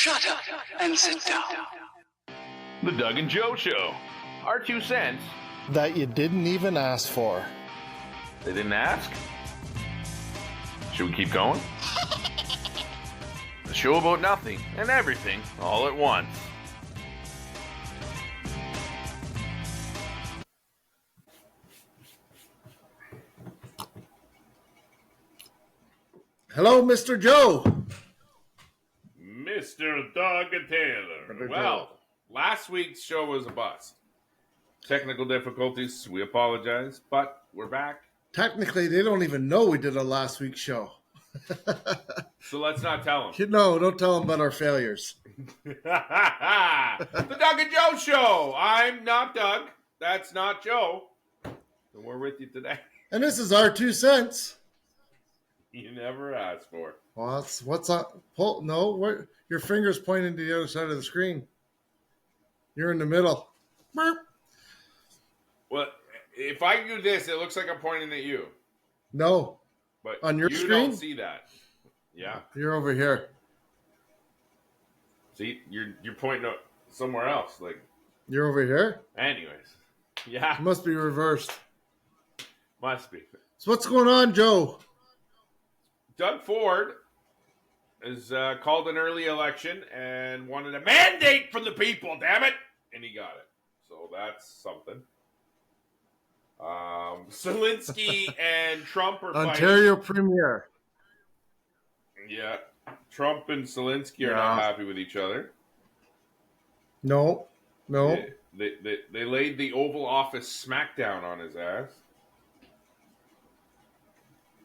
Shut up and sit down. The Doug and Joe Show. Our 2 cents. That you didn't even ask for. They didn't ask? Should we keep going? The show about nothing and everything all at once. Hello, Mr. Joe. Mr. Doug Taylor. Well, last week's show was a bust. Technical difficulties, we apologize, but we're back. Technically, they don't even know we did a last week's show. So let's not tell them. No, don't tell them about our failures. The Doug and Joe Show. I'm not Doug. That's not Joe. And we're with you today. And this is our 2 cents. You never asked for it. Well, what's up? No, your finger's pointing to the other side of the screen. You're in the middle. Burp. Well, if I do this, it looks like I'm pointing at you. No. But on your you screen? Don't see that. Yeah. You're over here. See, you're pointing up somewhere else. Like you're over here? Anyways. Yeah. It must be reversed. Must be. So what's going on, Joe? Doug Ford has called an early election and wanted a mandate from the people, damn it! And he got it. So that's something. Zelensky and Trump are Ontario fighting. Premier. Yeah. Trump and Zelensky are not happy with each other. No. They laid the Oval Office smackdown on his ass.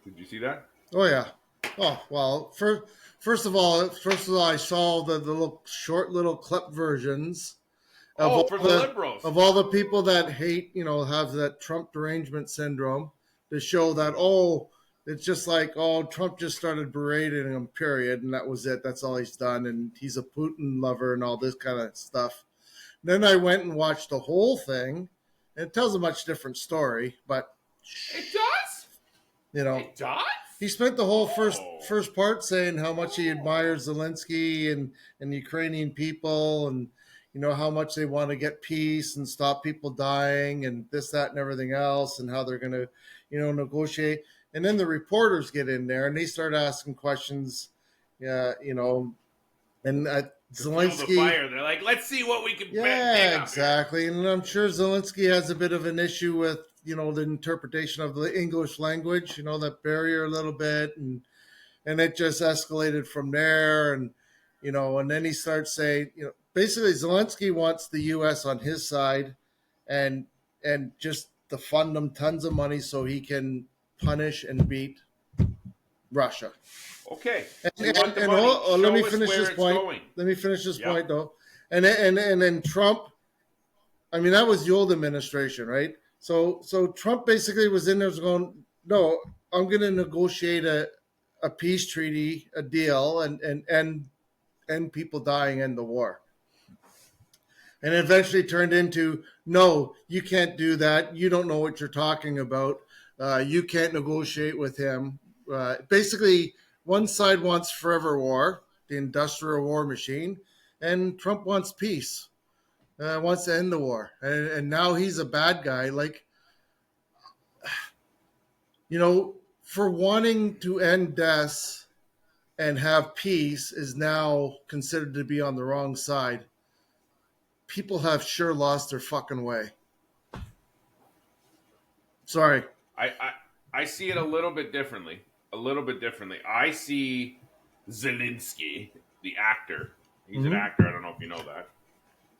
Did you see that? Oh, yeah. Oh, well, first of all, I saw the short little clip versions of the liberals. Of all the people that hate, have that Trump derangement syndrome to show that, it's just like, Trump just started berating him, period, and that was it. That's all he's done, and he's a Putin lover and all this kind of stuff. Then I went and watched the whole thing, and it tells a much different story, but... It does? It does? He spent the whole first part saying how much he admires Zelensky and the Ukrainian people and, how much they want to get peace and stop people dying and this, that, and everything else and how they're going to, negotiate. And then the reporters get in there and they start asking questions, and Zelensky. The fire. They're like, let's see what we can. Yeah, exactly. And I'm sure Zelensky has a bit of an issue with, the interpretation of the English language, that barrier a little bit, and it just escalated from there. And, and then he starts saying, basically Zelensky wants the U.S. on his side and just to fund them tons of money so he can punish and beat Russia. Okay. Let me finish this point. Let me finish this point, though. And then Trump, I mean, that was the old administration, right? So Trump basically was in there going, no, I'm going to negotiate a peace treaty, a deal, and people dying, end the war. And it eventually turned into, no, you can't do that. You don't know what you're talking about. You can't negotiate with him. Basically, one side wants forever war, the industrial war machine, and Trump wants peace. Wants to end the war, and now he's a bad guy. Like, for wanting to end deaths and have peace is now considered to be on the wrong side. People have sure lost their fucking way. Sorry. I see it a little bit differently. I see Zelensky, the actor. He's an actor. I don't know if you know that.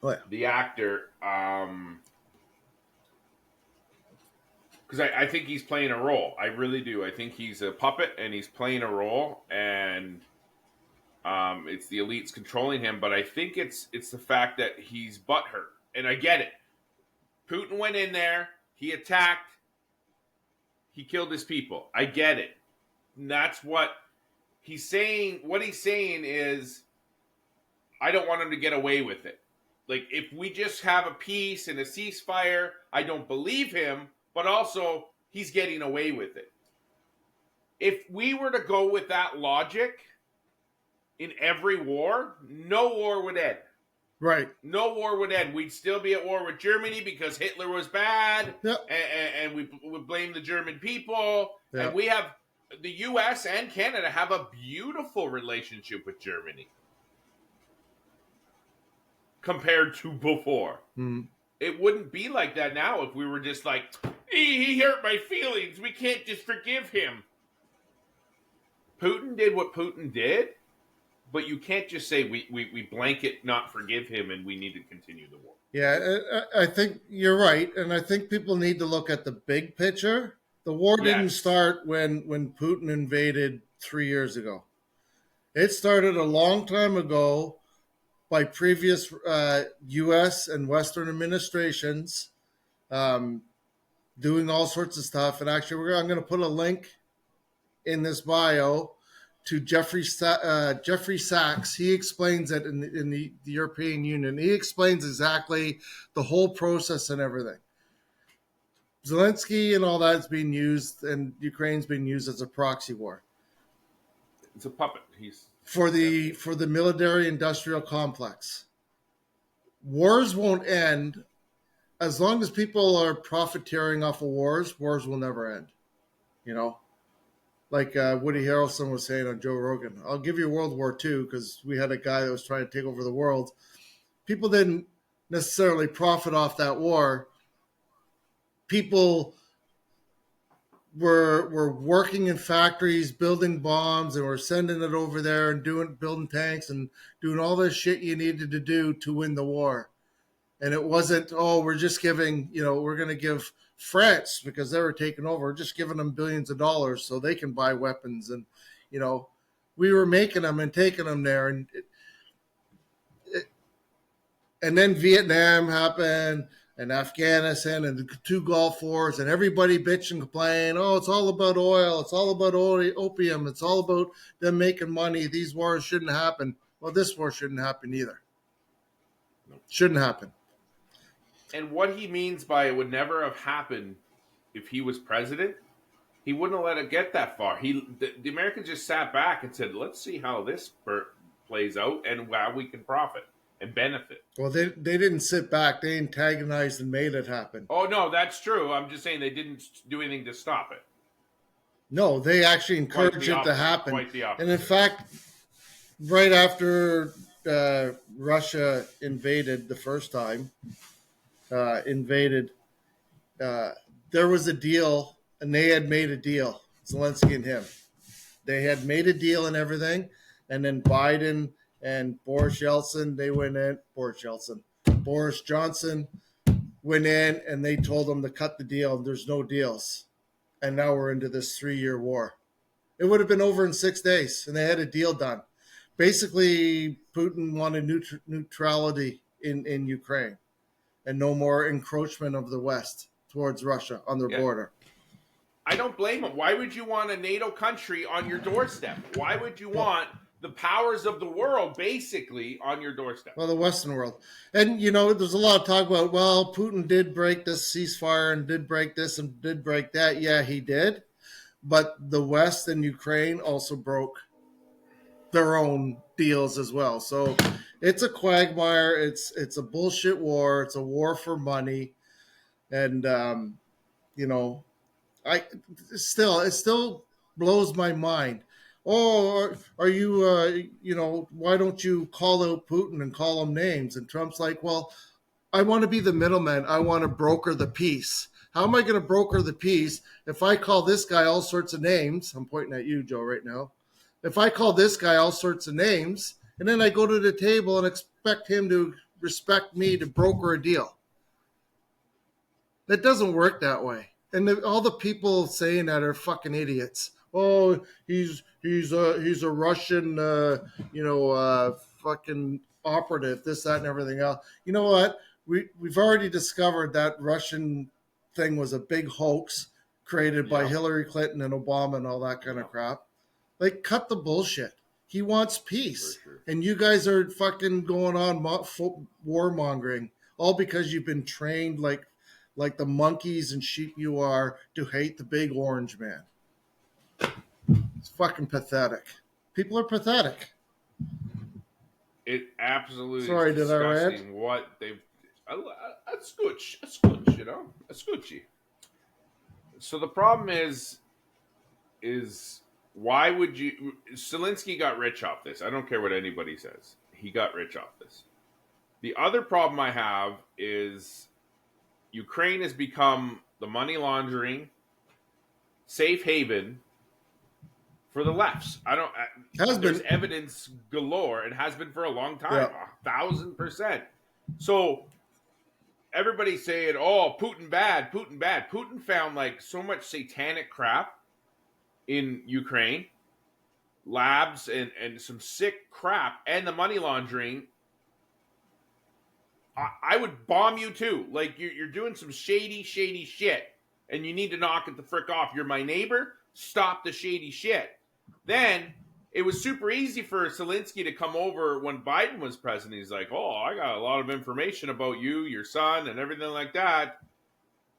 Oh, yeah. The actor, because I think he's playing a role. I really do. I think he's a puppet and he's playing a role, and it's the elites controlling him. But I think it's the fact that he's butthurt, and I get it. Putin went in there, he attacked, he killed his people. I get it. And that's what he's saying. What he's saying is, I don't want him to get away with it. Like, if we just have a peace and a ceasefire, I don't believe him, but also he's getting away with it. If we were to go with that logic, in every war, no war would end. Right. No war would end. We'd still be at war with Germany because Hitler was bad, Yep. and we would blame the German people. Yep. And we have the U.S. and Canada have a beautiful relationship with Germany compared to before. It wouldn't be like that now if we were just like, he hurt my feelings. We can't just forgive him. Putin did what Putin did. But you can't just say we blanket not forgive him and we need to continue the war. Yeah, I think you're right. And I think people need to look at the big picture. The war didn't start when Putin invaded 3 years ago. It started a long time ago by previous U.S. and Western administrations doing all sorts of stuff. And actually, I'm going to put a link in this bio to Jeffrey Sachs. He explains it in the European Union. He explains exactly the whole process and everything. Zelensky and all that's being used, and Ukraine's being used as a proxy war. It's a puppet. For the military-industrial complex. Wars won't end as long as people are profiteering off of wars. Wars will never end. You know. Like Woody Harrelson was saying on Joe Rogan, I'll give you World War II because we had a guy that was trying to take over the world. People didn't necessarily profit off that war. People were working in factories, building bombs, and were sending it over there and building tanks and doing all this shit you needed to do to win the war. And it wasn't, we're just giving, we're going to give France, because they were taking over, just giving them billions of dollars so they can buy weapons. And, we were making them and taking them there. And then Vietnam happened and Afghanistan and the 2 Gulf Wars, and everybody bitch and complain. Oh, it's all about oil. It's all about opium. It's all about them making money. These wars shouldn't happen. Well, this war shouldn't happen either. Shouldn't happen. And what he means by it would never have happened if he was president, he wouldn't have let it get that far. The Americans just sat back and said, let's see how this plays out and how we can profit and benefit. Well, they didn't sit back. They antagonized and made it happen. Oh, no, that's true. I'm just saying they didn't do anything to stop it. No, they actually encouraged it to happen. Quite the opposite. And in fact, right after Russia invaded the first time, there was a deal, and they had made a deal, Zelensky and him. They had made a deal and everything, and then Biden and Boris Johnson went in, and they told them to cut the deal, and there's no deals. And now we're into this 3-year war. It would have been over in 6 days, and they had a deal done. Basically, Putin wanted neutrality in Ukraine and no more encroachment of the West towards Russia on their border. I don't blame him. Why would you want a NATO country on your doorstep? Why would you want the powers of the world basically on your doorstep? Well, the Western world. And, there's a lot of talk about, well, Putin did break this ceasefire and did break this and did break that. Yeah, he did. But the West and Ukraine also broke their own deals as well. So it's a quagmire. It's a bullshit war. It's a war for money. And, it still blows my mind. Oh, are you, why don't you call out Putin and call him names? And Trump's like, well, I want to be the middleman. I want to broker the peace. How am I going to broker the peace if I call this guy all sorts of names? I'm pointing at you, Joe, right now. If I call this guy all sorts of names, and then I go to the table and expect him to respect me to broker a deal. That doesn't work that way. And all the people saying that are fucking idiots. Oh, he's a Russian, fucking operative, this, that, and everything else. You know what? We've already discovered that Russian thing was a big hoax created by Hillary Clinton and Obama and all that kind of crap. Like, cut the bullshit. He wants peace. Sure. And you guys are fucking going on warmongering, all because you've been trained like the monkeys and sheep you are to hate the big orange man. It's fucking pathetic. People are pathetic. It absolutely Sorry, is did I rant? disgusting what they've. A scooch, you know, a scoochie. So the problem is why would you? Zelensky got rich off this. I don't care what anybody says. He got rich off this. The other problem I have is Ukraine has become the money laundering safe haven for the lefts. There's evidence galore. It has been for a long time, 1,000%. So everybody's saying, "Oh, Putin bad, Putin bad." Putin found like so much satanic crap in Ukraine, labs and some sick crap, and the money laundering. I would bomb you too. Like you're doing some shady shit, and you need to knock it the frick off. You're my neighbor. Stop the shady shit. Then it was super easy for Zelensky to come over when Biden was president. He's like, "Oh, I got a lot of information about you, your son, and everything like that.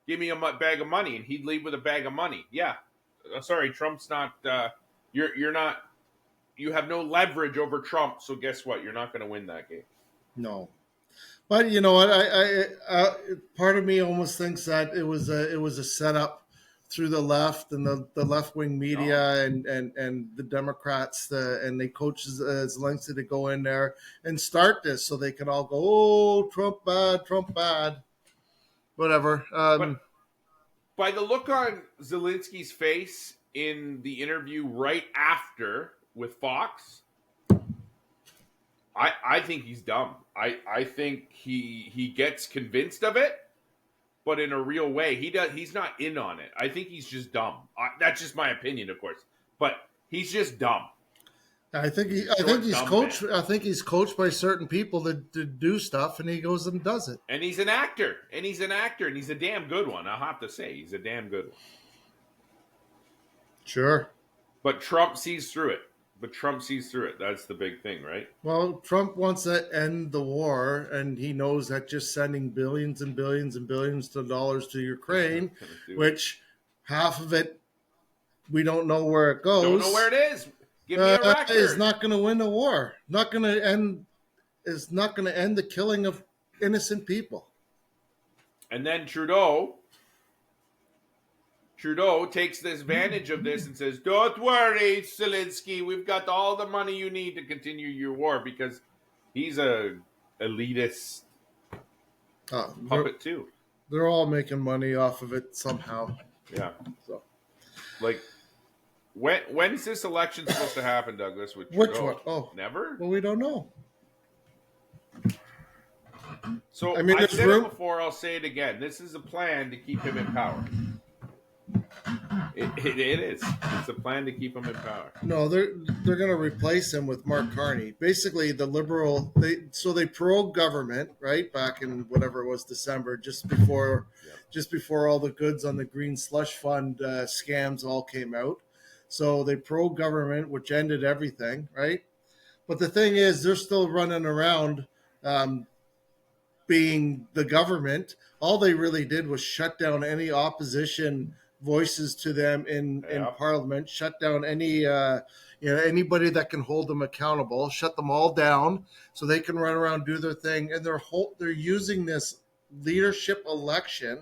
Give me a bag of money," and he'd leave with a bag of money. Yeah, sorry, Trump's not. You're not. You have no leverage over Trump. So guess what? You're not going to win that game. No. But you know what? I part of me almost thinks that it was a setup through the left and the left wing media and the Democrats and they coached Zelensky to go in there and start this so they can all go, "Oh, Trump bad," whatever. But by the look on Zelensky's face in the interview right after with Fox, I think he's dumb. I think he gets convinced of it, but in a real way. He's not in on it. I think he's just dumb. That's just my opinion, of course. But he's just dumb. I think he's coached. Man. I think he's coached by certain people to do stuff, and he goes and does it. And he's an actor, and he's a damn good one. I'll have to say, he's a damn good one. Sure. But Trump sees through it. That's the big thing, right? Well, Trump wants to end the war, and he knows that just sending billions and billions and billions of dollars to Ukraine, which half of it we don't know where it goes. Don't know where it is. Give me a record. Is not going to win the war. Not going to end. Is not going to end the killing of innocent people. And then Trudeau takes this advantage of this and says, "Don't worry, Zelensky, we've got all the money you need to continue your war," because he's a elitist puppet too. They're all making money off of it somehow. Yeah. So, like, when's this election supposed to happen, Douglas? With Trudeau? Which one? Oh, never. Well, we don't know. So I mean, I've said it before. I'll say it again. This is a plan to keep him in power. It is. It's a plan to keep him in power. No, they're going to replace him with Mark Carney. Basically, the liberal. They pro-government, right? Back in whatever it was, December, just before all the goods on the green slush fund scams all came out. So they pro-government, which ended everything, right? But the thing is, they're still running around being the government. All they really did was shut down any opposition voices to them in Parliament, shut down any anybody that can hold them accountable, shut them all down so they can run around, do their thing, and they're using this leadership election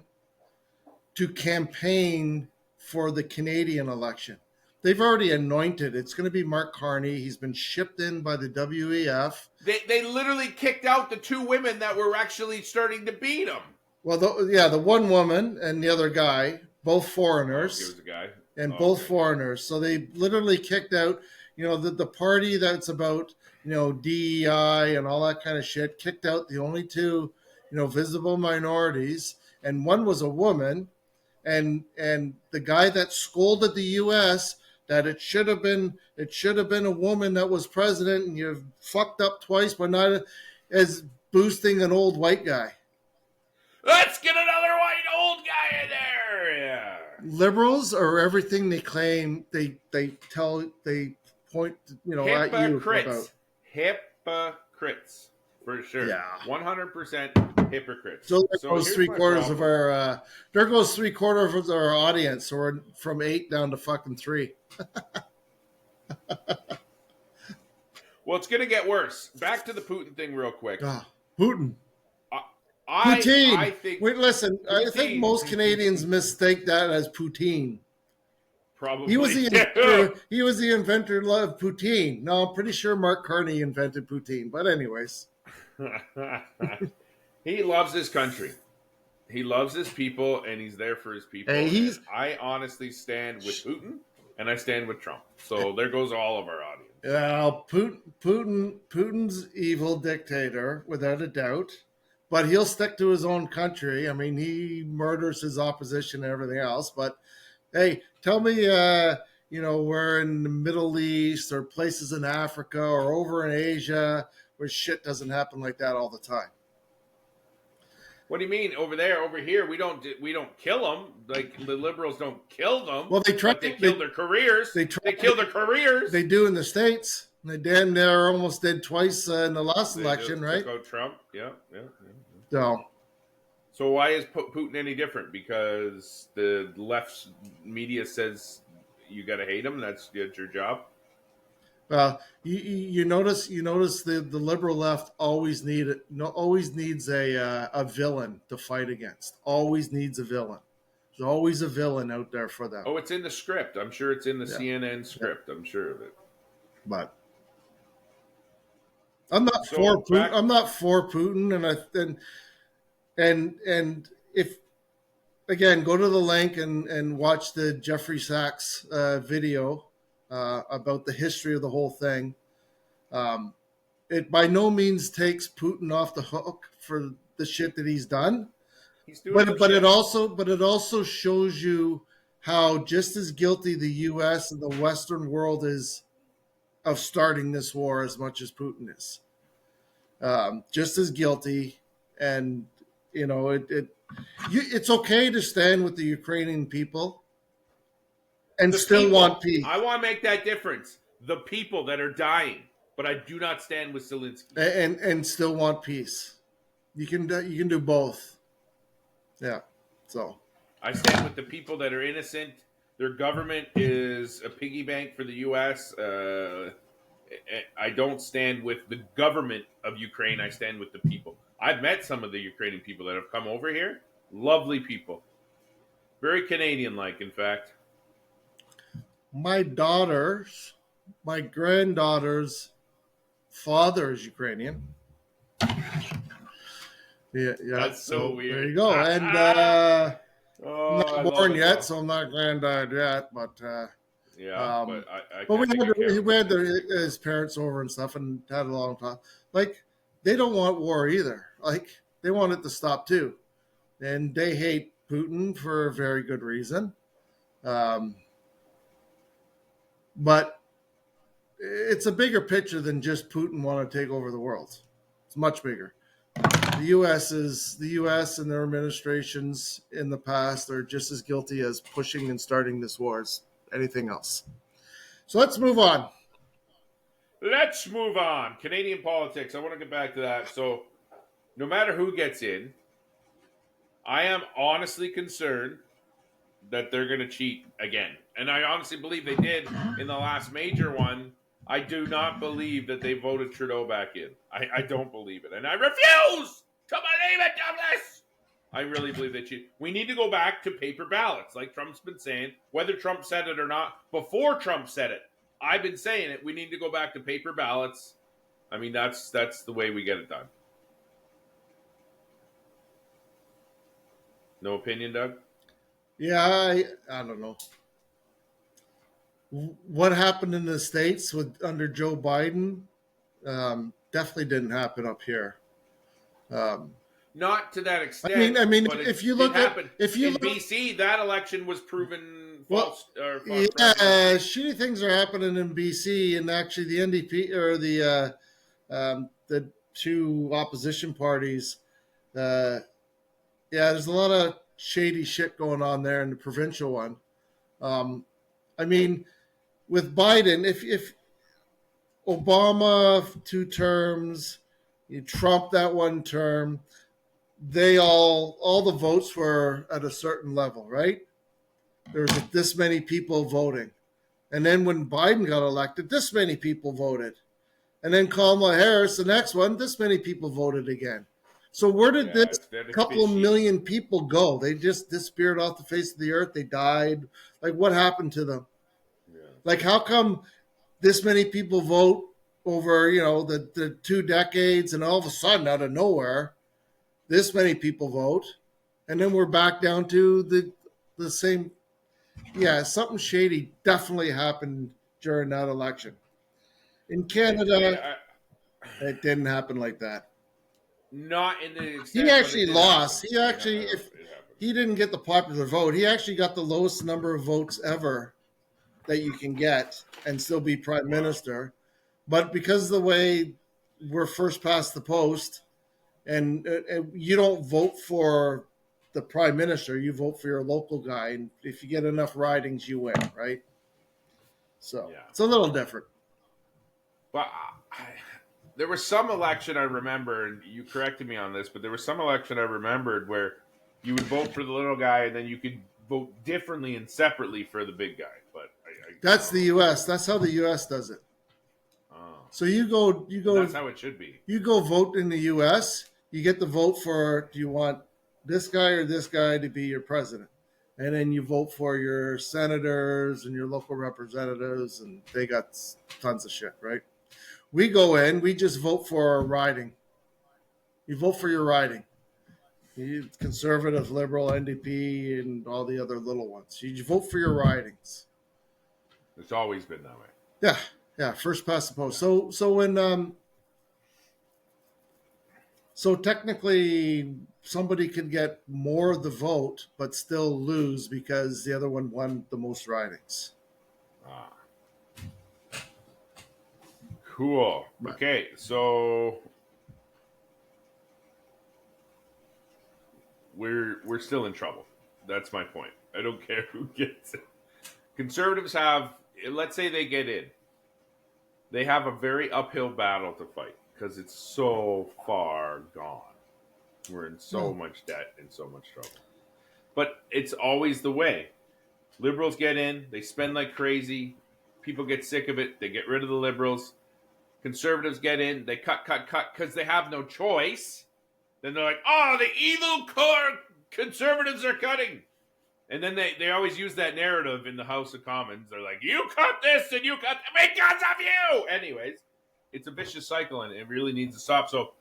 to campaign for the Canadian election. They've already anointed. It's going to be Mark Carney. He's been shipped in by the WEF. They literally kicked out the two women that were actually starting to beat him. Well, the one woman and the other guy, both foreigners. He was a guy. Both foreigners. So they literally kicked out, the party that's about, DEI and all that kind of shit, kicked out the only two, visible minorities. And one was a woman. And the guy that scolded the U.S. that it should have been a woman that was president, and you've fucked up twice by not as boosting an old white guy. Let's get another white old guy in there. Yeah. Liberals are everything they claim. They point at you about. Hypocrites for sure. Yeah, 100% hypocrites. So there goes three quarters of our. There goes 3/4 of our audience. So we're from 8 down to fucking 3. Well, it's going to get worse. Back to the Putin thing real quick. Putin. Poutine. I think. Wait, listen. Poutine. I think most Canadians mistake that as poutine. Probably. He was the inventor. He was the inventor of poutine. No, I'm pretty sure Mark Carney invented poutine. But anyways, he loves his country. He loves his people, and he's there for his people. Hey, I honestly stand with Putin, and I stand with Trump. So there goes all of our audience. Putin's evil dictator, without a doubt. But he'll stick to his own country. I mean, he murders his opposition and everything else. But hey, tell me, we're in the Middle East or places in Africa or over in Asia where shit doesn't happen like that all the time. What do you mean over there? Over here, we don't kill them. Like the liberals don't kill them. Well, they kill their careers. They kill their careers. They do in the States. They damn near almost did twice in the last election, right? Go Trump. Yeah. So why is Putin any different? Because the left media says you got to hate him. That's your job. You notice the liberal left always needs a villain to fight against. Always needs a villain. There's always a villain out there for them. Oh, it's in the script. I'm sure it's in the CNN script. I'm sure of it. But I'm not for Putin. I'm not for Putin, and if again, go to the link and watch the Jeffrey Sachs video about the history of the whole thing. It by no means takes Putin off the hook for the shit that he's done. But it also shows you how just as guilty the U.S. and the Western world is of starting this war as much as Putin is. Just as guilty, and it's okay to stand with the Ukrainian people and still want peace. I want to make that difference. The people that are dying, but I do not stand with Zelensky. And still want peace. You can do both. Yeah. So I stand with the people that are innocent. Their government is a piggy bank for the U.S. I don't stand with the government of Ukraine. I stand with the people. I've met some of the Ukrainian people that have come over here. Lovely people. Very Canadian-like, in fact. My granddaughter's father is Ukrainian. Yeah. That's so weird. There you go. And I'm not born yet, so I'm not granddad yet. But we had his parents over and stuff, and had a long talk. Like, they don't want war either. Like, they want it to stop too, and they hate Putin for a very good reason. But it's a bigger picture than just Putin want to take over the world. It's much bigger. The U.S. and their administrations in the past are just as guilty as pushing and starting this war as anything else. So let's move on. Canadian politics. I want to get back to that. So no matter who gets in, I am honestly concerned that they're going to cheat again. And I honestly believe they did in the last major one. I do not believe that they voted Trudeau back in. I don't believe it. And I refuse to believe it, Douglas! I really believe they cheated. We need to go back to paper ballots, like Trump's been saying, whether Trump said it or not. Before Trump said it, I've been saying it. We need to go back to paper ballots. I mean, that's the way we get it done. No opinion, Doug? Yeah, I don't know. What happened in the States under Joe Biden definitely didn't happen up here. Not to that extent. I mean, if you look at BC, that election was proven false. Shitty things are happening in BC, and actually the NDP or the two opposition parties. There's a lot of shady shit going on there in the provincial one. I mean, with Biden, if Obama 2 terms, Trump that 1 term, they all the votes were at a certain level, right? There's this many people voting. And then when Biden got elected, this many people voted. And then Kamala Harris, the next one, this many people voted again. So where did this couple of million people go? They just disappeared off the face of the earth. They died. Like, what happened to them? Yeah. Like, how come this many people vote over, the 2 decades, and all of a sudden, out of nowhere, this many people vote, and then we're back down to the same. Yeah, something shady definitely happened during that election. In Canada, it didn't happen like that. Not in the extent. He actually lost. He actually, if he didn't get the popular vote, he actually got the lowest number of votes ever that you can get and still be prime minister. But because of the way we're first past the post, and you don't vote for the prime minister, you vote for your local guy, and if you get enough ridings, you win, right? So it's a little different. But there was some election I remember, and you corrected me on this, but there was some election I remembered where you would vote for the little guy, and then you could vote differently and separately for the big guy. But that's the U.S. That's how the U.S. does it. So you go. That's how it should be. You go vote in the U.S. You get the vote for, do you want this guy or this guy to be your president? And then you vote for your senators and your local representatives, and they got tons of shit, right? We go in, we just vote for our riding. You vote for your riding. You conservative, liberal, NDP, and all the other little ones. You vote for your ridings. It's always been that way. Yeah, first past the post. So technically somebody could get more of the vote but still lose because the other one won the most ridings. Cool. Okay, so we're still in trouble. That's my point. I don't care who gets it. Conservatives have, let's say they get in. They have a very uphill battle to fight because it's so far gone. We're in so much debt and so much trouble. But it's always the way. Liberals get in, they spend like crazy. People get sick of it. They get rid of the liberals. Conservatives get in, they cut because they have no choice. Then they're like, the evil core conservatives are cutting. And then they always use that narrative in the House of Commons. They're like, you cut this and you cut that because of you. Anyways, it's a vicious cycle and it really needs to stop. So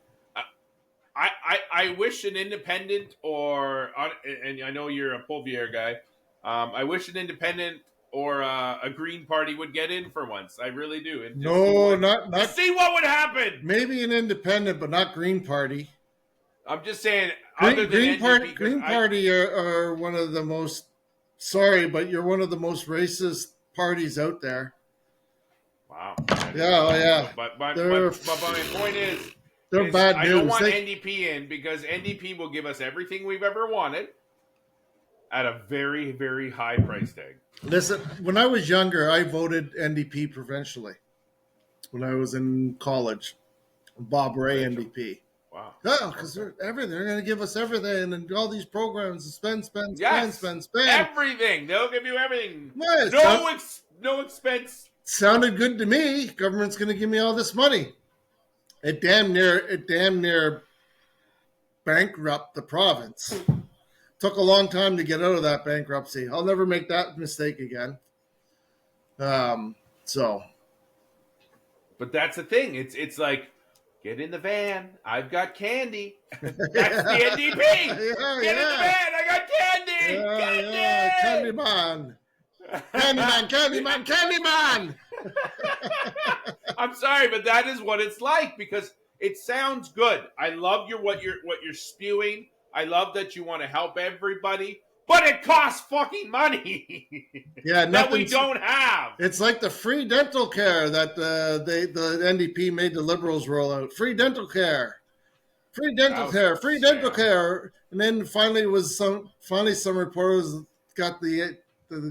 I wish an independent and I know you're a Polvier guy. I wish an independent or a Green Party would get in for once. I really do. And not see what would happen. Maybe an independent, but not Green Party. I'm just saying. Green Party are one of the most. Sorry, but you're one of the most racist parties out there. Wow. Yeah. But my point is, they're bad news. I don't want NDP in because NDP will give us everything we've ever wanted at a very, very high price tag. Listen, when I was younger, I voted NDP provincially. When I was in college, Bob Ray NDP. Wow. Yeah, because they're going to give us everything and all these programs and spend. Everything. They'll give you everything. Yes, no expense. Sounded good to me. Government's going to give me all this money. It damn near bankrupt the province. Took a long time to get out of that bankruptcy. I'll never make that mistake again. But that's the thing. It's like, get in the van. I've got candy. That's the NDP. Get in the van. I got candy. Candyman. Candyman. I'm sorry, but that is what it's like because it sounds good. I love what you're spewing. I love that you want to help everybody, but it costs fucking money. Yeah, that we don't have. It's like the free dental care that the NDP made the Liberals roll out. Free dental care, and then finally some reporters got the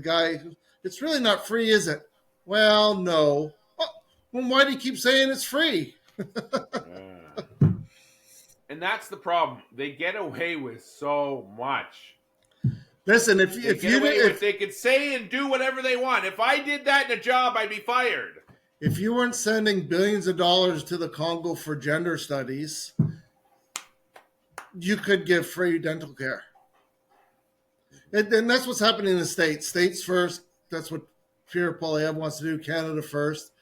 guy. It's really not free, is it? Well, no. Well, why do you keep saying it's free? And that's the problem. They get away with so much. Listen, if they could say and do whatever they want. If I did that in a job, I'd be fired. If you weren't sending billions of dollars to the Congo for gender studies, you could give free dental care. And that's what's happening in the States. States first. That's what Pierre Poilievre wants to do. Canada first.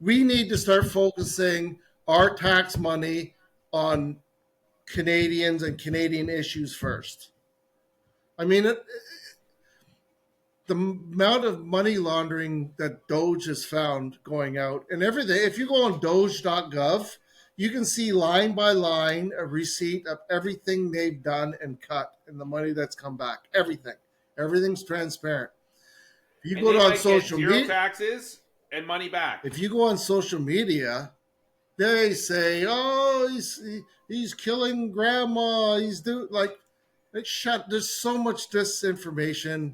We need to start focusing our tax money on Canadians and Canadian issues first. I mean, the amount of money laundering that Doge has found going out and everything. If you go on Doge.gov, you can see line by line a receipt of everything they've done and cut and the money that's come back. Everything's transparent. If you go on social media, taxes and money back. If you go on social media, they say, "Oh, he's killing grandma. He's doing like shut." There's so much disinformation.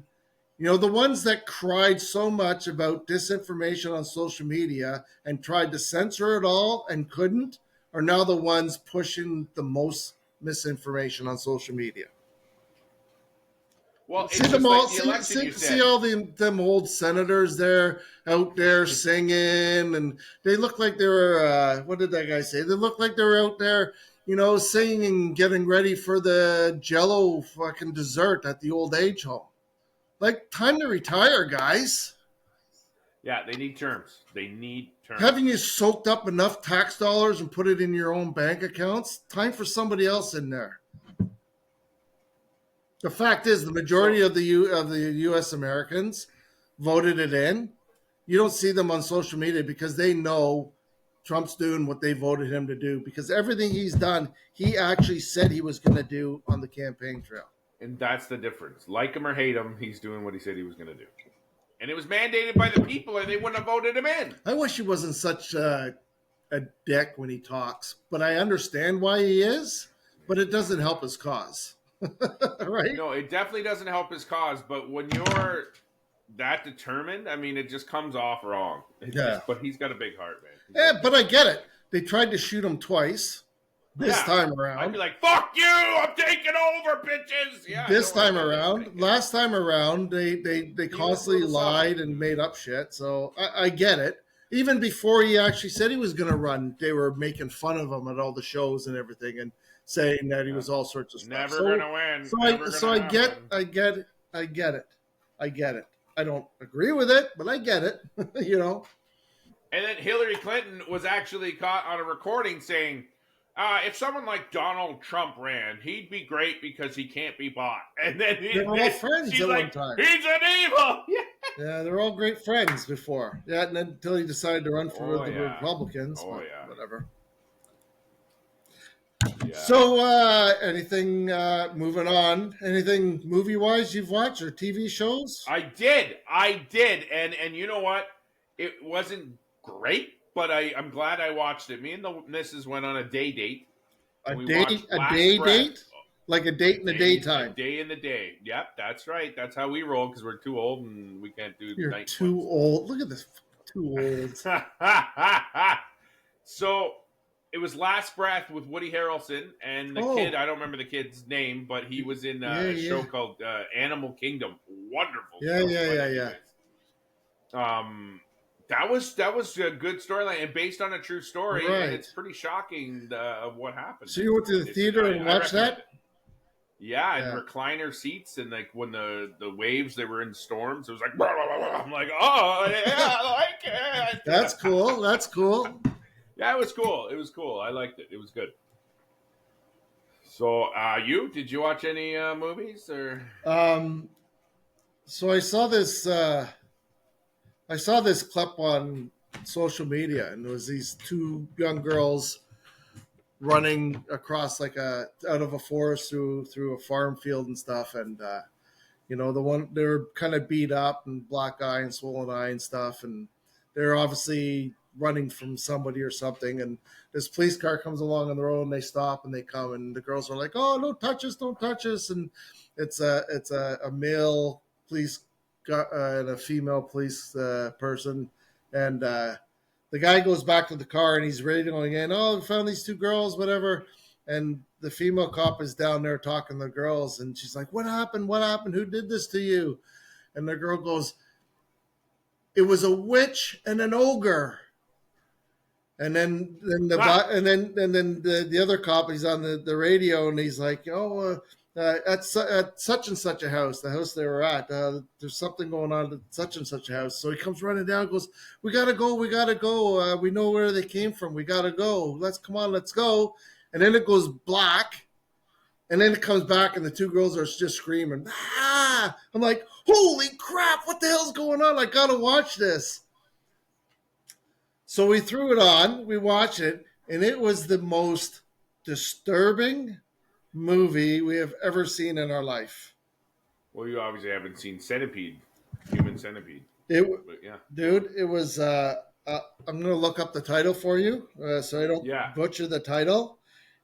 You know, the ones that cried so much about disinformation on social media and tried to censor it all and couldn't are now the ones pushing the most misinformation on social media. Well, see them all. See all them old senators there out there singing, and they look like they were. What did that guy say? They look like they were out there, you know, singing, getting ready for the Jello fucking dessert at the old age home. Like, time to retire, guys. Yeah, they need terms. Haven't you soaked up enough tax dollars and put it in your own bank accounts? Time for somebody else in there. The fact is, the majority of the U.S. Americans voted it in. You don't see them on social media because they know Trump's doing what they voted him to do. Because everything he's done, he actually said he was going to do on the campaign trail. And that's the difference. Like him or hate him, he's doing what he said he was going to do. And it was mandated by the people, or they wouldn't have voted him in. I wish he wasn't such a dick when he talks, but I understand why he is. But it doesn't help his cause. Right? No, it definitely doesn't help his cause. But when you're that determined, I mean, it just comes off wrong. But he's got a big heart, man. Yeah, but I get it. They tried to shoot him twice. This time around, I'd be like, "Fuck you! I'm taking over, bitches!" Yeah. This time around, last time around, they constantly lied and made up shit. So I get it. Even before he actually said he was going to run, they were making fun of him at all the shows and everything, and saying that he was all sorts of stuff. Never gonna win. So I get it. I don't agree with it, but I get it. You know. And then Hillary Clinton was actually caught on a recording saying, if someone like Donald Trump ran, he'd be great because he can't be bought. And then they're all friends at one time. He's an evil. Yeah, they're all great friends before. Yeah, and then until he decided to run for the Republicans. Whatever. Yeah. So, anything, moving on, anything movie-wise you've watched or TV shows? I did. And you know what? It wasn't great. But I'm glad I watched it. Me and the missus went on a day date. A day date? Like a date in the daytime. A day in the day. Yep, that's right. That's how we roll because we're too old and we can't do You're night too ones. Old. Look at this. Too old. So it was Last Breath with Woody Harrelson and the kid. I don't remember the kid's name, but he was in a show called Animal Kingdom. Wonderful. Yeah. That was a good storyline and based on a true story, right. And it's pretty shocking of what happened. So you went to the theater and watched that? Yeah, and recliner seats, and like when the waves, they were in storms, it was like, blah, blah, blah. I'm like, oh yeah, I like it. That's cool. Yeah, it was cool. I liked it. It was good. So, did you watch any movies or? So I saw this clip on social media, and there was these two young girls running across out of a forest through a farm field and stuff. And, they were kind of beat up and black eye and swollen eye and stuff. And they're obviously running from somebody or something. And this police car comes along on the road and they stop and they come and the girls are like, "Oh, don't touch us. And it's a male police and a female police person, and the guy goes back to the car and he's ready to go in. "Oh, we found these two girls, whatever." And the female cop is down there talking to the girls, and she's like, "What happened? Who did this to you?" And the girl goes, "It was a witch and an ogre." And then the other cop, he's on the radio, and he's like, "Oh, at such and such a house, the house they were at, there's something going on at such and such a house." So he comes running down, and goes, "We gotta go, we gotta go. We know where they came from. We gotta go. Let's go." And then it goes black, and then it comes back, and the two girls are just screaming. Ah! I'm like, "Holy crap! What the hell's going on? I gotta watch this." So we threw it on, we watched it, and it was the most disturbing movie we have ever seen in our life. Well, you obviously haven't seen Centipede, Human Centipede. But yeah. Dude, it was, I'm going to look up the title for you so I don't butcher the title.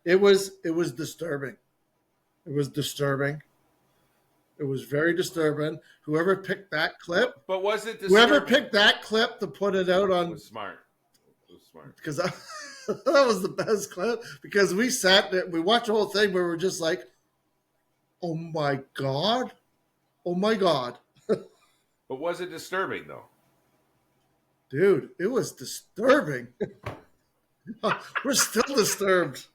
It was disturbing. It was disturbing. It was very disturbing. Whoever picked that clip. But was it disturbing? Whoever picked that clip to put it out on. Was smart. Smart. Because that was the best clip. Because we sat there, we watched the whole thing, but we were just like, "Oh my god, oh my god." But was it disturbing though, dude? It was disturbing. We're still disturbed.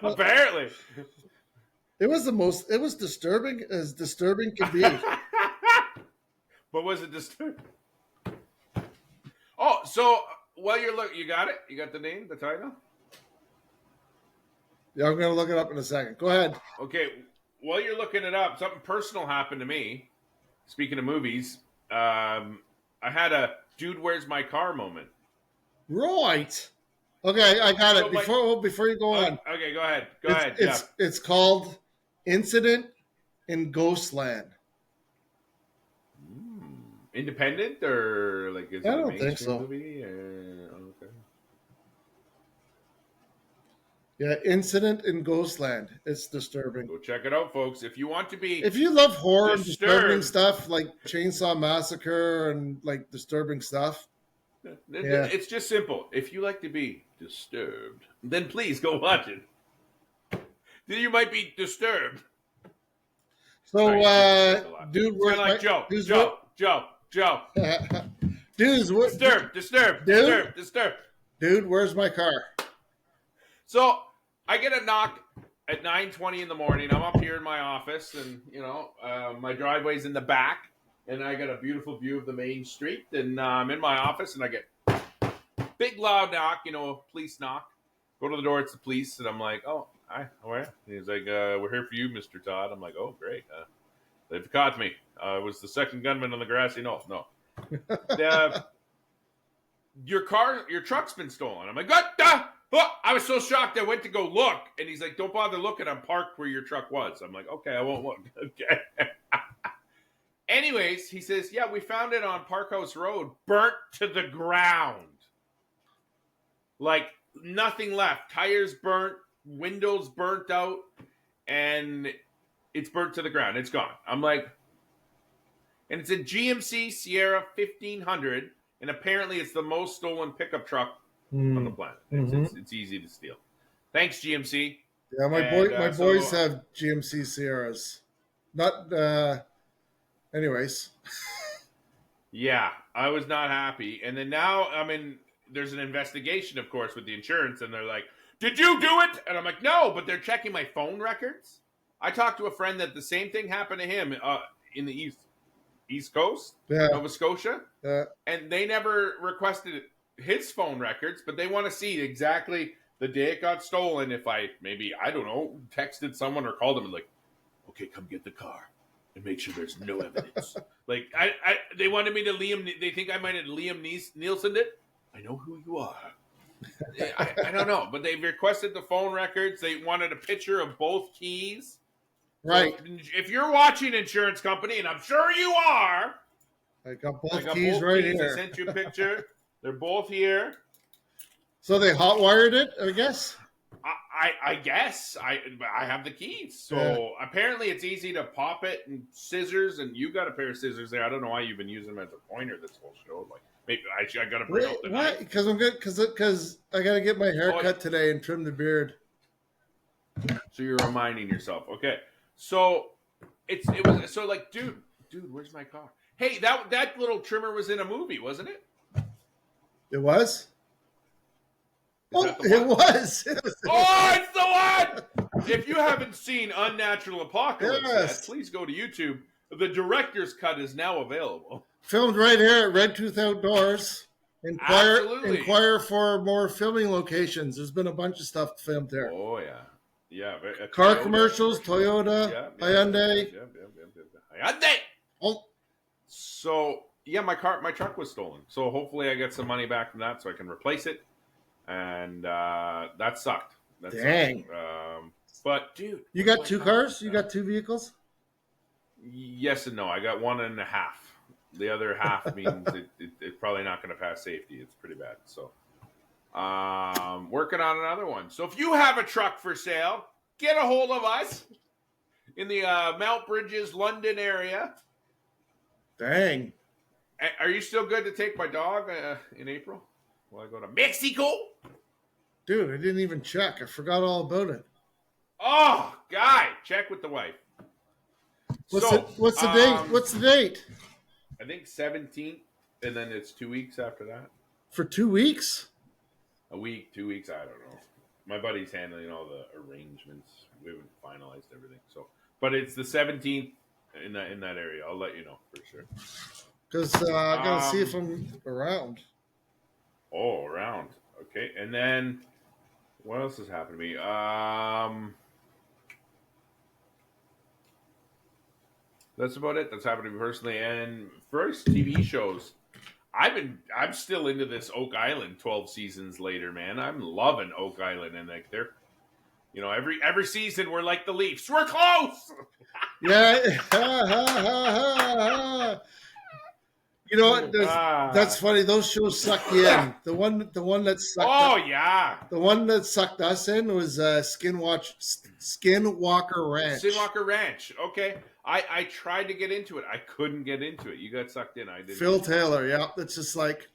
Apparently, it was disturbing as disturbing can be. But was it disturbing? Oh, so. Well, you got it? You got the name, the title? Yeah, I'm going to look it up in a second. Go ahead. Okay. While you're looking it up, something personal happened to me. Speaking of movies, I had a "Dude, where's my car" moment. Right. Okay, I got it. Before you go on. Okay, go ahead. It's called Incident in Ghostland. Independent or like is it I don't think so. Movie? Okay. Yeah, Incident in Ghostland. It's disturbing. Go check it out, folks. If you want to be, if you love horror and disturbing stuff like Chainsaw Massacre and like disturbing stuff, it's just simple. If you like to be disturbed, then please go watch it. Then you might be disturbed. So, dude, we're like Joe. Dude's disturbed. Dude, where's my car? So I get a knock at 9:20 in the morning. I'm up here in my office, and my driveway's in the back, and I got a beautiful view of the main street. And I'm in my office, and I get big loud knock. Police knock. Go to the door. It's the police, and I'm like, "Oh, hi, how are you?" And he's like, "We're here for you, Mr. Todd." I'm like, "Oh, great. They've caught me. I was the second gunman on the grassy knoll." No. Your truck's been stolen. I'm like, "What the?" Oh, I was so shocked I went to go look. And he's like, "Don't bother looking. I'm parked where your truck was." I'm like, "Okay, I won't look." Okay. Anyways, he says, "Yeah, we found it on Parkhouse Road, burnt to the ground. Like nothing left. Tires burnt, windows burnt out, and it's burnt to the ground. It's gone." I'm like, and it's a GMC Sierra 1500, and apparently it's the most stolen pickup truck on the planet. It's easy to steal. Thanks, GMC. Yeah, my boys have GMC Sierras. Not, anyways. Yeah, I was not happy. And then now, there's an investigation, of course, with the insurance, and they're like, "Did you do it?" And I'm like, "No," but they're checking my phone records. I talked to a friend that the same thing happened to him in the East Coast, Nova Scotia, and they never requested his phone records, but they want to see exactly the day it got stolen. If I don't know, texted someone or called them and like, "Okay, come get the car and make sure there's no evidence." Like they wanted me to they think I might have Liam Nielsen it. I know who you are. I don't know, but they requested the phone records. They wanted a picture of both keys. Right. So if you're watching, insurance company, and I'm sure you are, I got both keys right here. I sent you a picture. They're both here. So they hot-wired it, I guess? I guess. I have the keys. So apparently it's easy to pop it and scissors, and you got a pair of scissors there. I don't know why you've been using them as a pointer this whole show. Like, maybe I got to bring out the knife. Because I'm good. Because I got to get my hair cut today and trim the beard. So you're reminding yourself. Okay. So it was so like, dude, where's my car? Hey, that little trimmer was in a movie, wasn't it? It was? that the it one? was. Oh, it's the one! If you haven't seen Unnatural Apocalypse Yes. yet, please go to YouTube. The director's cut is now available. Filmed right here at Red Tooth Outdoors. Absolutely. Inquire for more filming locations. There's been a bunch of stuff filmed there. Oh, yeah. Yeah. Car commercials, Toyota, Hyundai. Hyundai! Oh, So, yeah, my truck was stolen. So hopefully I get some money back from that so I can replace it. And that sucked. dang. But, dude. You got two cars? You got two vehicles? Yes and no. I got 1.5. The other half means it's probably not going to pass safety. It's pretty bad. So, working on another one. So if you have a truck for sale, get a hold of us in the Mount Bridges, London area. Dang. Are you still good to take my dog in April? Will I go to Mexico? Dude, I didn't even check. I forgot all about it. Oh, guy, check with the wife. What's the date? What's the date? I think 17th, and then it's 2 weeks after that. For 2 weeks? A week, 2 weeks, I don't know. My buddy's handling all the arrangements. We haven't finalized everything. So, but it's the 17th in that area. I'll let you know for sure. Because I got to see if I'm around. Oh, around. Okay. And then what else has happened to me? That's about it. That's happened to me personally. And first TV shows. I'm still into this Oak Island 12 seasons later, man. I'm loving Oak Island, and like they're, every season we're like the Leafs. We're close. Yeah. You know what? That's funny. Those shows suck you in. The one that sucked. Oh yeah. The one that sucked us in was Skinwalker Ranch. Skinwalker Ranch. Okay. I tried to get into it. I couldn't get into it. You got sucked in. I didn't. Phil Taylor. Yeah. It's just like,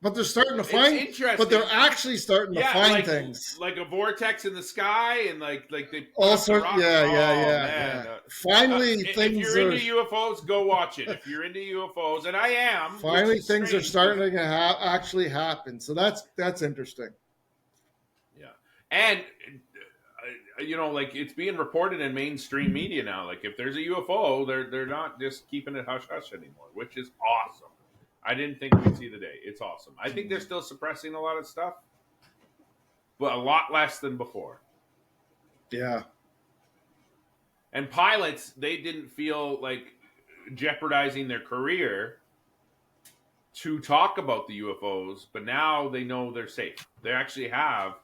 but they're starting to find. It's interesting. But they're actually starting to find things. Like a vortex in the sky, and like they all sorts. Yeah. Finally, things. If you're into UFOs, go watch it. If you're into UFOs, and I am. Finally, things are starting to actually happen. So that's interesting. Yeah, and like it's being reported in mainstream media now. Like if there's a UFO, they're not just keeping it hush hush anymore, which is awesome. I didn't think we'd see the day. It's awesome. I think they're still suppressing a lot of stuff, but a lot less than before. Yeah. And pilots, they didn't feel like jeopardizing their career to talk about the UFOs, but now they know they're safe. They actually have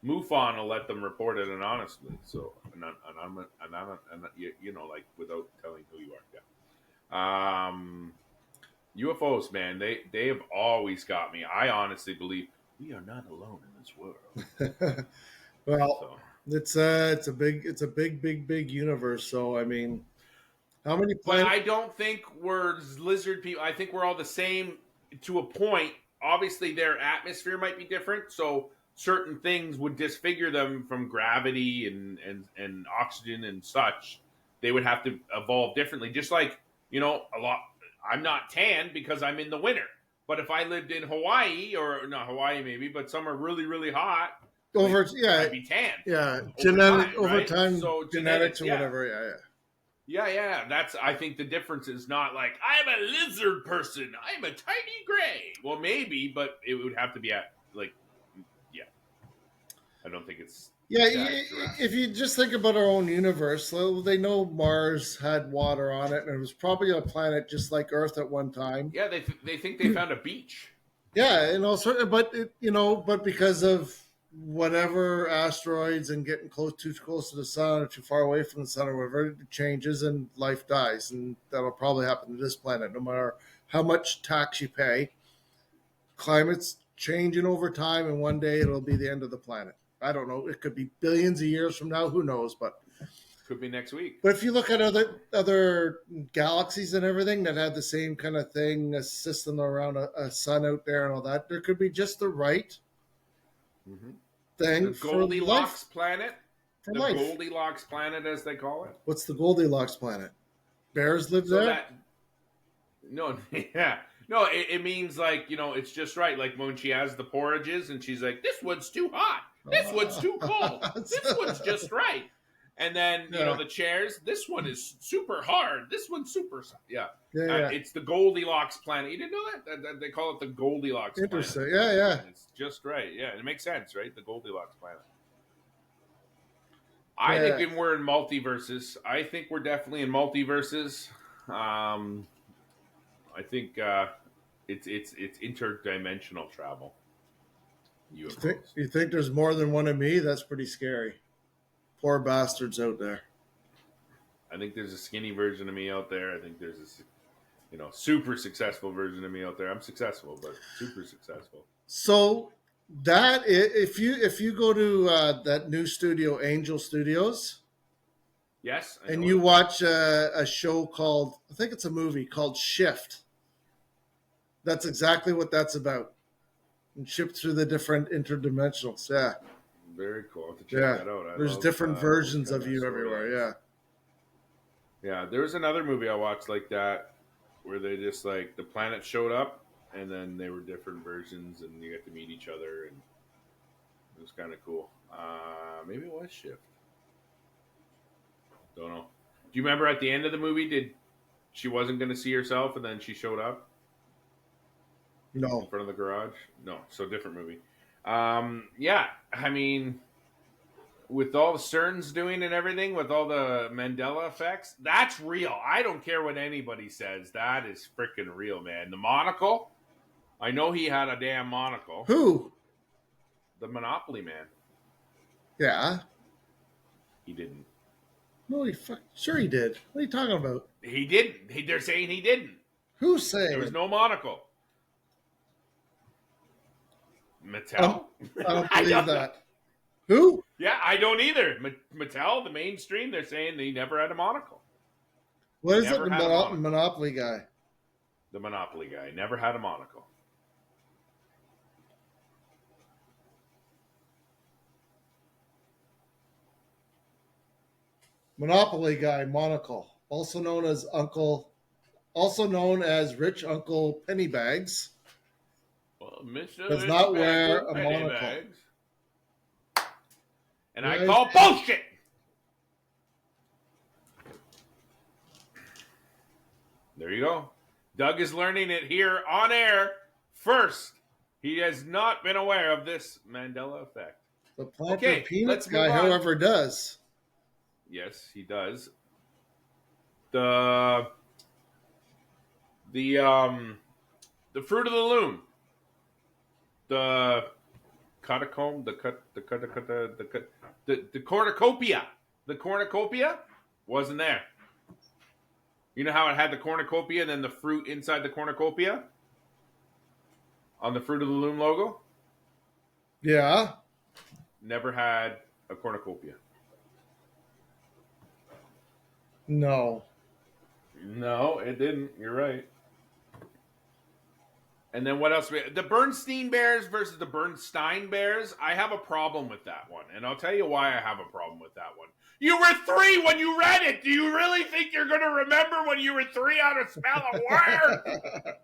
MUFON will let them report it anonymously. So, like without telling who you are. Yeah. UFOs, man, they have always got me. I honestly believe we are not alone in this world. Well, it's a big universe. So I mean, how many planets? But I don't think we're lizard people. I think we're all the same to a point. Obviously, their atmosphere might be different, so certain things would disfigure them from gravity and oxygen and such. They would have to evolve differently. Just like a lot. I'm not tan because I'm in the winter. But if I lived in Hawaii, or not Hawaii maybe, but somewhere really, really hot, I'd be tan. Yeah, over time, so genetics or whatever. Yeah. That's, I think the difference is not like, I'm a lizard person, I'm a tiny gray. Well, maybe, but it would have to be I don't think it's... Yeah, if you just think about our own universe, they know Mars had water on it, and it was probably a planet just like Earth at one time. Yeah, they think they found a beach. Yeah, and also, but because of whatever asteroids and getting too close to the sun or too far away from the sun or whatever, it changes and life dies, and that'll probably happen to this planet, no matter how much tax you pay. Climate's changing over time, and one day it'll be the end of the planet. I don't know. It could be billions of years from now. Who knows? But could be next week. But if you look at other galaxies and everything that have the same kind of thing, a system around a sun out there and all that, there could be just the right thing. The Goldilocks for planet. For the life. Goldilocks planet, as they call it. What's the Goldilocks planet? Bears live there? No, yeah. No, it means like, it's just right. Like when she has the porridges and she's like, this one's too hot. This one's too cold. This one's just right. And then, the chairs, this one is super hard. This one's super soft. Yeah. It's the Goldilocks planet. You didn't know that? They call it the Goldilocks planet. Interesting. Yeah. It's just right. Yeah, it makes sense, right? The Goldilocks planet. I think we're in multiverses. I think we're definitely in multiverses. I think it's interdimensional travel. You think there's more than one of me? That's pretty scary. Poor bastards out there. I think there's a skinny version of me out there. I think there's a super successful version of me out there. I'm successful, but super successful. So that if you go to that new studio, Angel Studios. Yes. And you watch a show called, I think it's a movie called Shift. That's exactly what that's about. And shift through the different interdimensionals. Yeah. Very cool. I'll have to check that out. There's different versions of you everywhere. Yeah. Yeah. There was another movie I watched like that where they just like the planet showed up and then they were different versions and you got to meet each other and it was kind of cool. Maybe it was Shift. Don't know. Do you remember at the end of the movie, she wasn't going to see herself and then she showed up? No. In front of the garage? No. So different movie. Yeah. I mean, with all the CERN's doing and everything, with all the Mandela effects, that's real. I don't care what anybody says. That is freaking real, man. The monocle. I know he had a damn monocle. Who? The Monopoly man. Yeah. He didn't. No, sure he did. What are you talking about? He didn't. They're saying he didn't. Who's saying? There was no monocle. Mattel? I don't believe that. Who? Yeah, I don't either. Mattel, the mainstream, they're saying he never had a monocle. What is it? The Monopoly guy. The Monopoly guy. Never had a monocle. Monopoly guy, monocle. Also known as Rich Uncle Pennybags. Well, Mr. Does not wear a monocle. Bags. And I call bullshit! There you go. Doug is learning it here on air first. He has not been aware of this Mandela Effect. The Planter Peanuts guy, however, does. Yes, he does. The Fruit of the Loom. The catacomb, the cornucopia. The cornucopia wasn't there. You know how it had the cornucopia and then the fruit inside the cornucopia? On the Fruit of the Loom logo? Yeah. Never had a cornucopia. No. No, it didn't. You're right. And then what else? The Bernstein Bears versus the Bernstein Bears. I have a problem with that one. And I'll tell you why I have a problem with that one. You were 3 when you read it. Do you really think you're going to remember when you were 3 how to spell a word?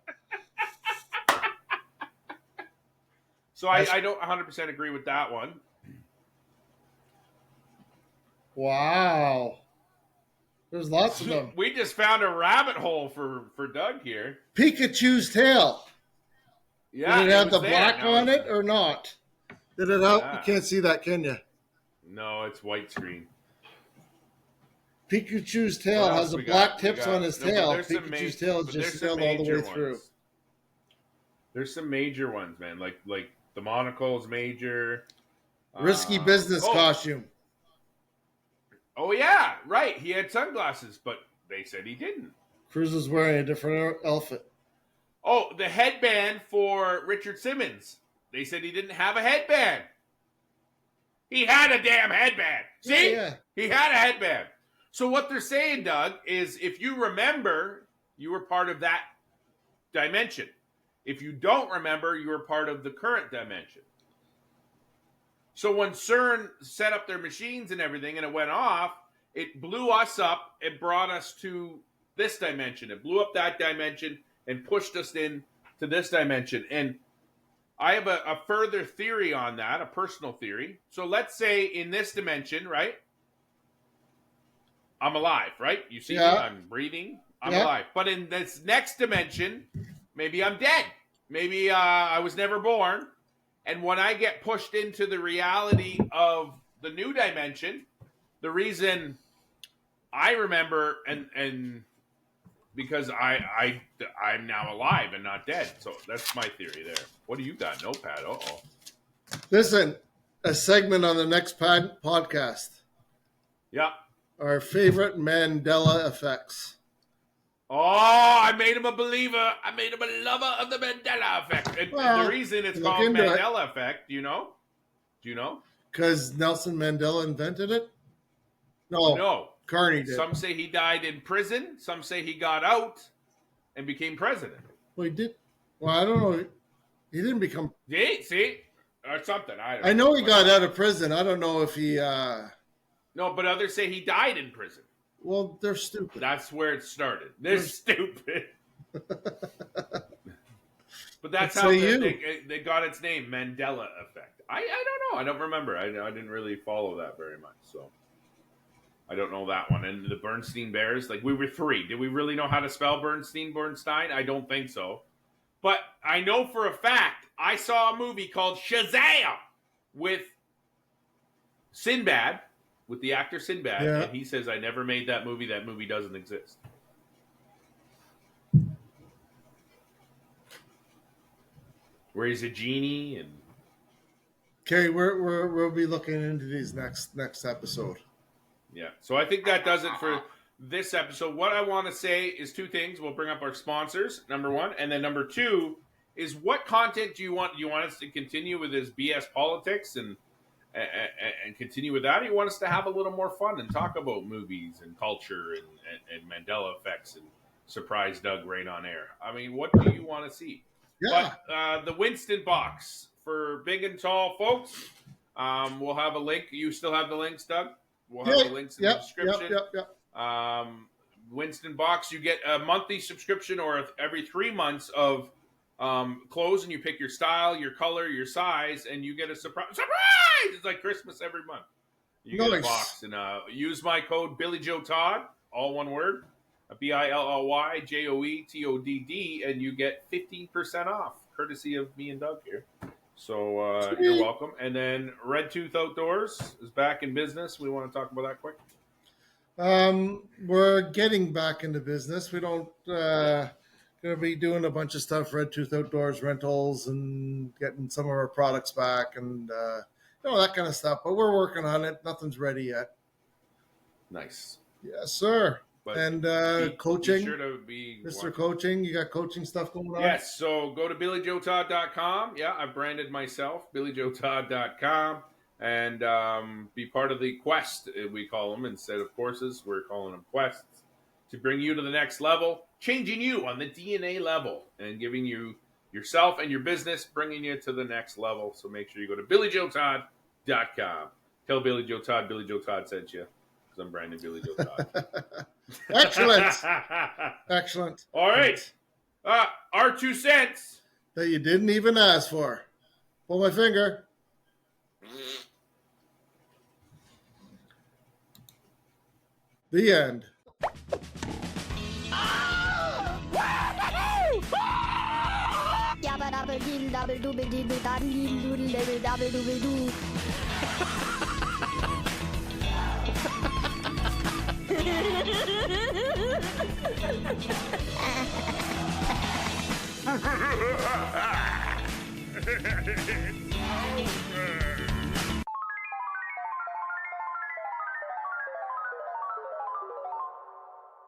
So I don't 100% agree with that one. Wow. There's lots of them. We just found a rabbit hole for Doug here. Pikachu's tail. Yeah, did it have the black on it or not? Did it help? You can't see that, can you? No, it's white screen. Pikachu's tail has the black tips on his tail. Pikachu's tail is just sailed all the way through. There's some major ones, man. Like the monocle's major. Risky business costume. Oh, yeah, right. He had sunglasses, but they said he didn't. Cruz was wearing a different outfit. Oh, the headband for Richard Simmons. They said he didn't have a headband. He had a damn headband. See? Yeah. He had a headband. So what they're saying, Doug, is if you remember, you were part of that dimension. If you don't remember, you were part of the current dimension. So when CERN set up their machines and everything and it went off, it blew us up and brought us to this dimension. It blew up that dimension and pushed us in to this dimension. And I have a further theory on that, a personal theory. So let's say in this dimension, right? I'm alive, right? You see me, I'm breathing, I'm alive. But in this next dimension, maybe I'm dead. Maybe I was never born. And when I get pushed into the reality of the new dimension, the reason I remember and because I'm now alive and not dead. So that's my theory there. What do you got? Notepad. Uh-oh. Listen, a segment on the next podcast. Yeah. Our favorite Mandela effects. Oh, I made him a believer. I made him a lover of the Mandela Effect. And the reason it's called Mandela Effect, do you know? Because Nelson Mandela invented it? No. Carney did. Some say he died in prison. Some say he got out and became president. Well, he did. Well, I don't know. He didn't become. See? Or something. I know he got out of prison. I don't know if he. No, but others say he died in prison. Well, they're stupid. That's where it started. They're stupid. But that's how they got its name, Mandela Effect. I don't know. I don't remember. I didn't really follow that very much, so I don't know that one. And the Bernstein Bears, like we were 3. Did we really know how to spell Bernstein? I don't think so. But I know for a fact I saw a movie called Shazam with Sinbad, with the actor Sinbad, and he says, I never made that movie. That movie doesn't exist. Where he's a genie and... Okay, we'll be looking into these next episode. Yeah, so I think that does it for this episode. What I want to say is 2 things. We'll bring up our sponsors, number 1. And then number 2 is what content do you want? Do you want us to continue with this BS politics and continue with that? Or you want us to have a little more fun and talk about movies and culture and Mandela effects and surprise Doug right on air? I mean, what do you want to see? Yeah. But the Winston box for big and tall folks, we'll have a link. You still have the links, Doug? We'll have the links in the description. Yep. Winston box, you get a monthly subscription or every 3 months of clothes, and you pick your style, your color, your size, and you get a surprise! It's like Christmas every month. You get a box, and use my code Billy Joe Todd, all one word, BILLYJOETODD, and you get 15% off, courtesy of me and Doug here. So you're welcome. And then Red Tooth Outdoors is back in business. We want to talk about that quick. We're getting back into business. We don't going to be doing a bunch of stuff, Red Tooth Outdoors rentals and getting some of our products back and that kind of stuff. But we're working on it. Nothing's ready yet. Nice. Yes, sir. But and coaching, be sure to be Mr. watching. Coaching, you got coaching stuff going on? Yes, so go to BillyJoeTodd.com. Yeah, I branded myself, BillyJoeTodd.com, and be part of the quest, we call them. Instead of courses, we're calling them quests, to bring you to the next level, changing you on the DNA level, and giving you yourself and your business, bringing you to the next level. So make sure you go to BillyJoeTodd.com. Tell Billy Joe Todd sent you, because I'm branded Billy Joe Todd. Excellent. All right. Our 2 cents. That you didn't even ask for. Pull my finger. The end. Ha ha ha ha!